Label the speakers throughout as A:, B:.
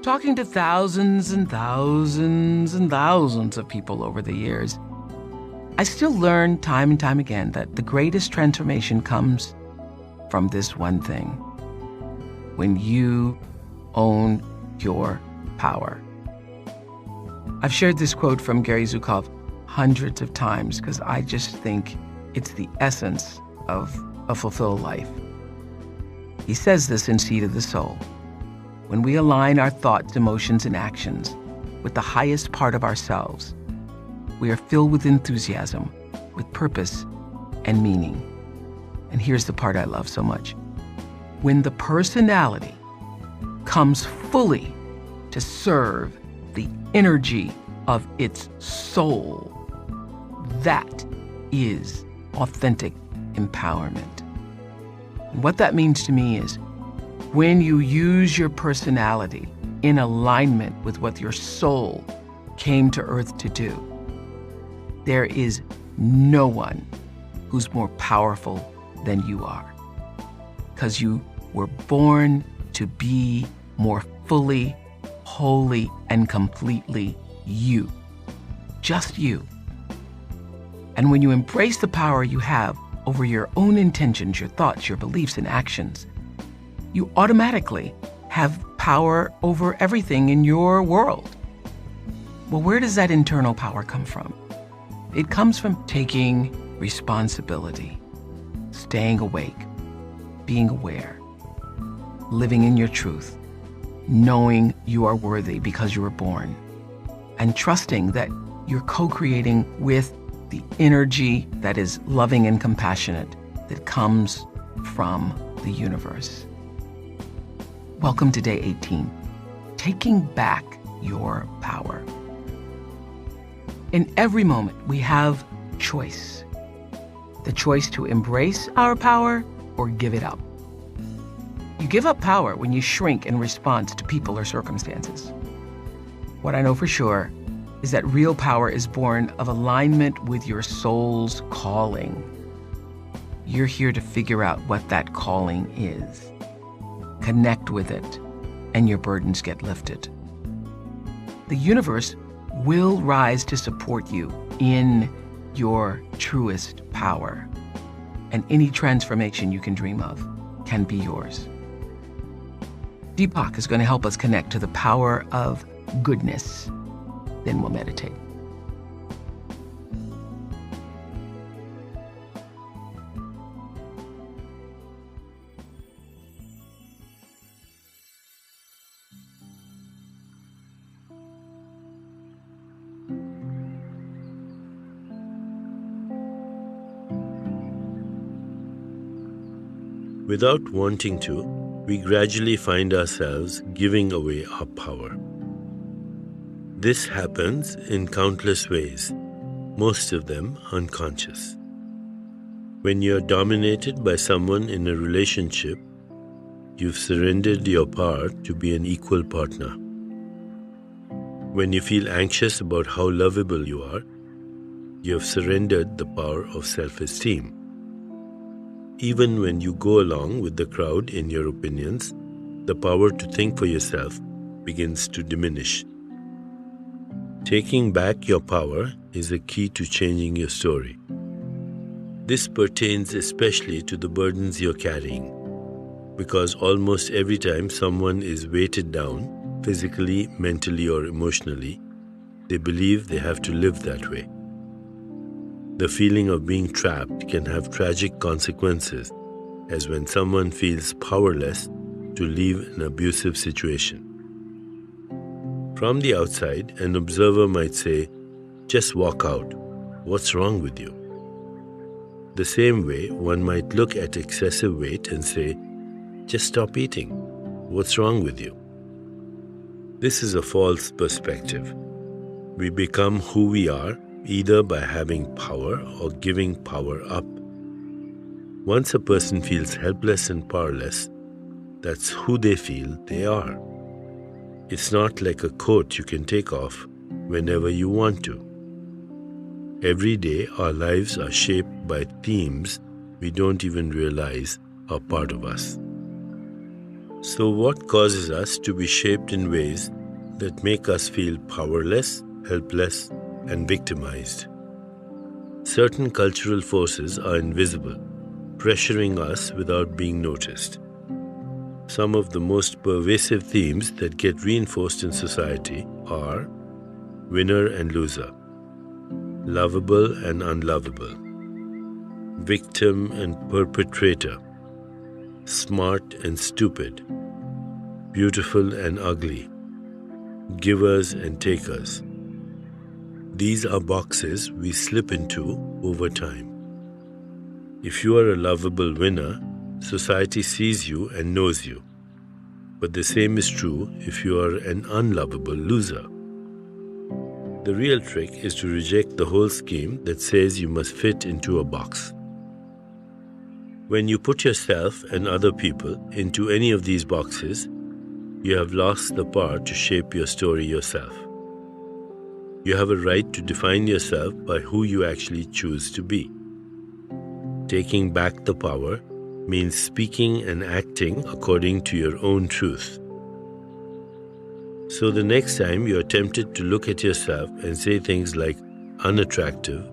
A: Talking to thousands and thousands and thousands of people over the years, I still learn time and time again that the greatest transformation comes from this one thing: when you own your power. I've shared this quote from Gary Zukav hundreds of times because I just think it's the essence of a fulfilled life. He says this in Seed of the Soul: when we align our thoughts, emotions, and actions with the highest part of ourselves, we are filled with enthusiasm, with purpose and meaning. And here's the part I love so much: when the personality comes fully to serve the energy of its soul, that is authentic empowerment. And what that means to me is when you use your personality in alignment with what your soul came to earth to do, there is no one who's more powerful than you are, because you were born to be more fully, wholly, and completely you. Just you. And when you embrace the power you have over your own intentions, your thoughts, your beliefs, and actions, you automatically have power over everything in your world. Well, where does that internal power come from? It comes from taking responsibility, staying awake, being aware, living in your truth, knowing you are worthy because you were born, and trusting that you're co-creating with the energy that is loving and compassionate that comes from the universe. Welcome to day 18, taking back your power. In every moment, we have choice. The choice to embrace our power or give it up. You give up power when you shrink in response to people or circumstances. What I know for sure is that real power is born of alignment with your soul's calling. You're here to figure out what that calling is. Connect with it, and your burdens get lifted. The universe will rise to support you in your truest power, and any transformation you can dream of can be yours. Deepak is going to help us connect to the power of goodness. Then we'll meditate.
B: Without wanting to, we gradually find ourselves giving away our power. This happens in countless ways, most of them unconscious. When you're dominated by someone in a relationship, you've surrendered your power to be an equal partner. When you feel anxious about how lovable you are, you have surrendered the power of self-esteem. Even when you go along with the crowd in your opinions, the power to think for yourself begins to diminish. Taking back your power is a key to changing your story. This pertains especially to the burdens you're carrying, because almost every time someone is weighted down, physically, mentally, or emotionally, they believe they have to live that way. The feeling of being trapped can have tragic consequences, as when someone feels powerless to leave an abusive situation. From the outside, an observer might say, "Just walk out. What's wrong with you?" The same way, one might look at excessive weight and say, "Just stop eating. What's wrong with you?" This is a false perspective. We become who we are either by having power or giving power up. Once a person feels helpless and powerless, that's who they feel they are. It's not like a coat you can take off whenever you want to. Every day, our lives are shaped by themes we don't even realize are part of us. So what causes us to be shaped in ways that make us feel powerless, helpless, and victimized. Certain cultural forces are invisible, pressuring us without being noticed. Some of the most pervasive themes that get reinforced in society are winner and loser, lovable and unlovable, victim and perpetrator, smart and stupid, beautiful and ugly, givers and takers. These are boxes we slip into over time. If you are a lovable winner, society sees you and knows you. But the same is true if you are an unlovable loser. The real trick is to reject the whole scheme that says you must fit into a box. When you put yourself and other people into any of these boxes, you have lost the power to shape your story yourself. You have a right to define yourself by who you actually choose to be. Taking back the power means speaking and acting according to your own truth. So the next time you are tempted to look at yourself and say things like unattractive,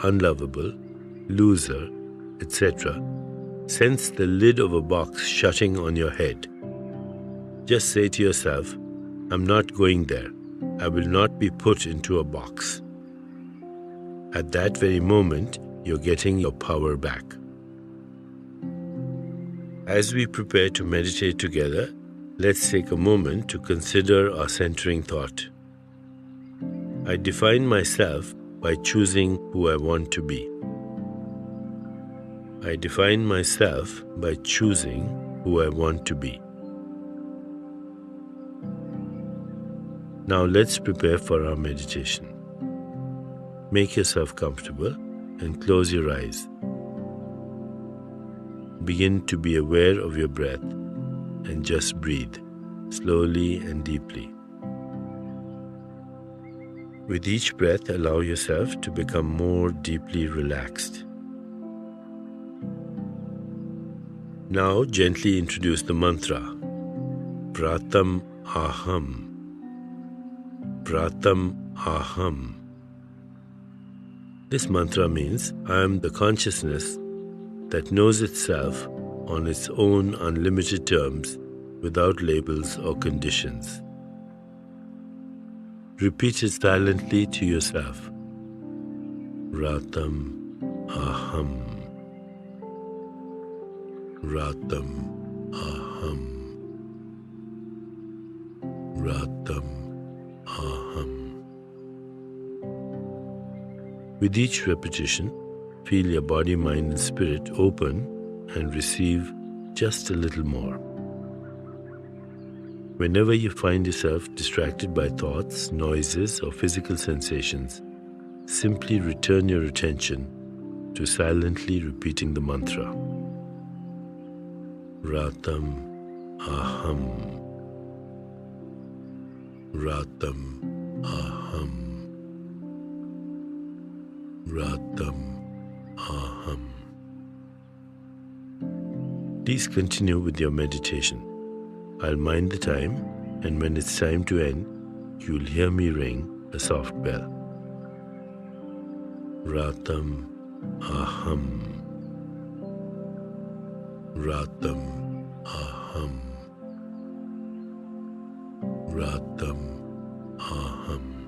B: unlovable, loser, etc., sense the lid of a box shutting on your head. Just say to yourself, I'm not going there. I will not be put into a box. At that very moment, you're getting your power back. As we prepare to meditate together, let's take a moment to consider our centering thought. I define myself by choosing who I want to be. I define myself by choosing who I want to be. Now let's prepare for our meditation. Make yourself comfortable and close your eyes. Begin to be aware of your breath and just breathe slowly and deeply. With each breath, allow yourself to become more deeply relaxed. Now gently introduce the mantra, Pratam Aham. Pratam Aham. This mantra means I am the consciousness that knows itself on its own unlimited terms without labels or conditions. Repeat it silently to yourself. Pratam Aham. Pratam Aham. Pratam Aham. With each repetition, feel your body, mind, and spirit open and receive just a little more. Whenever you find yourself distracted by thoughts, noises, or physical sensations, simply return your attention to silently repeating the mantra. Pratam Aham. Pratam Aham. Pratam Aham. Please continue with your meditation. I'll mind the time, and when it's time to end, you'll hear me ring a soft bell. Pratam Aham. Pratam Aham. Pratam Aham.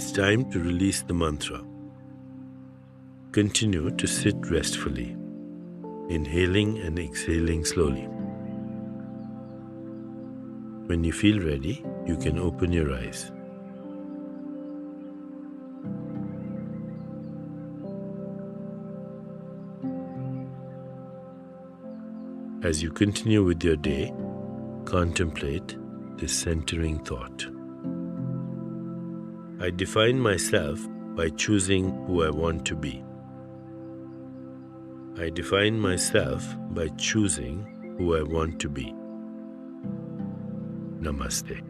B: it's time to release the mantra. Continue to sit restfully, inhaling and exhaling slowly. When you feel ready, you can open your eyes. As you continue with your day, contemplate this centering thought. I define myself by choosing who I want to be. I define myself by choosing who I want to be. Namaste.